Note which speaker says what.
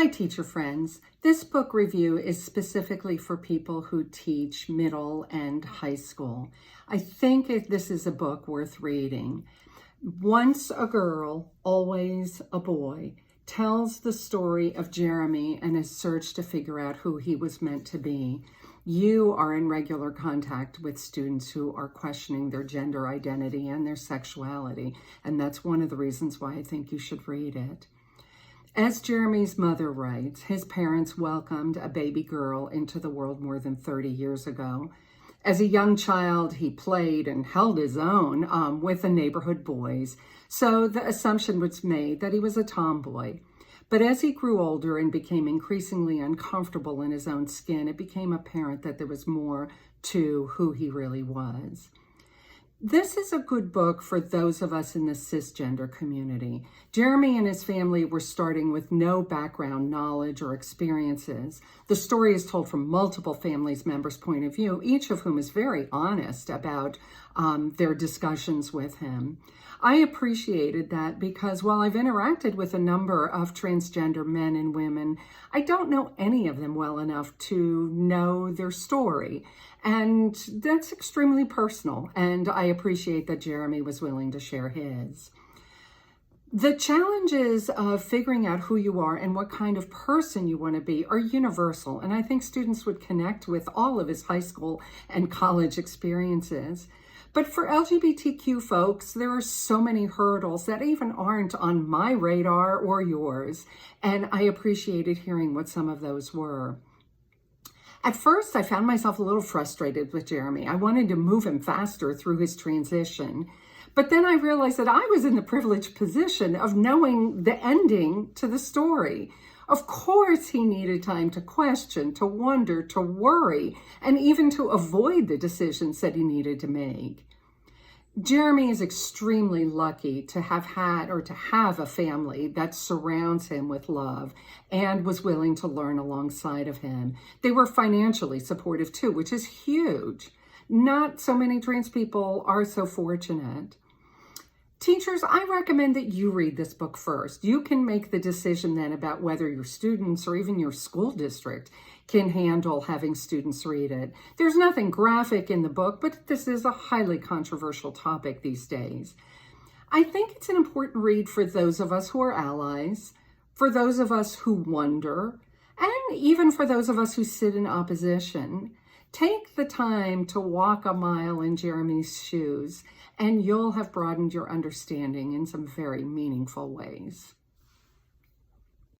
Speaker 1: Hi, teacher friends. This book review is specifically for people who teach middle and high school. I think this is a book worth reading. Once a Girl, Always a Boy tells the story of Jeremy and his search to figure out who he was meant to be. You are in regular contact with students who are questioning their gender identity and their sexuality, and that's one of the reasons why I think you should read it. As Jeremy's mother writes, his parents welcomed a baby girl into the world more than 30 years ago. As a young child, he played and held his own with the neighborhood boys, so the assumption was made that he was a tomboy. But as he grew older and became increasingly uncomfortable in his own skin, it became apparent that there was more to who he really was. This is a good book for those of us in the cisgender community. Jeremy and his family were starting with no background knowledge or experiences. The story is told from multiple family members' point of view, each of whom is very honest about their discussions with him. I appreciated that because while I've interacted with a number of transgender men and women, I don't know any of them well enough to know their story. And that's extremely personal, and I appreciate that Jeremy was willing to share his. The challenges of figuring out who you are and what kind of person you want to be are universal, and I think students would connect with all of his high school and college experiences. But for LGBTQ folks, there are so many hurdles that even aren't on my radar or yours, and I appreciated hearing what some of those were. At first, I found myself a little frustrated with Jeremy. I wanted to move him faster through his transition. But then I realized that I was in the privileged position of knowing the ending to the story. Of course, he needed time to question, to wonder, to worry, and even to avoid the decisions that he needed to make. Jeremy is extremely lucky to have had or to have a family that surrounds him with love and was willing to learn alongside of him. They were financially supportive too, which is huge. Not so many trans people are so fortunate. Teachers, I recommend that you read this book first. You can make the decision then about whether your students or even your school district can handle having students read it. There's nothing graphic in the book, but this is a highly controversial topic these days. I think it's an important read for those of us who are allies, for those of us who wonder, and even for those of us who sit in opposition. Take the time to walk a mile in Jeremy's shoes, and you'll have broadened your understanding in some very meaningful ways.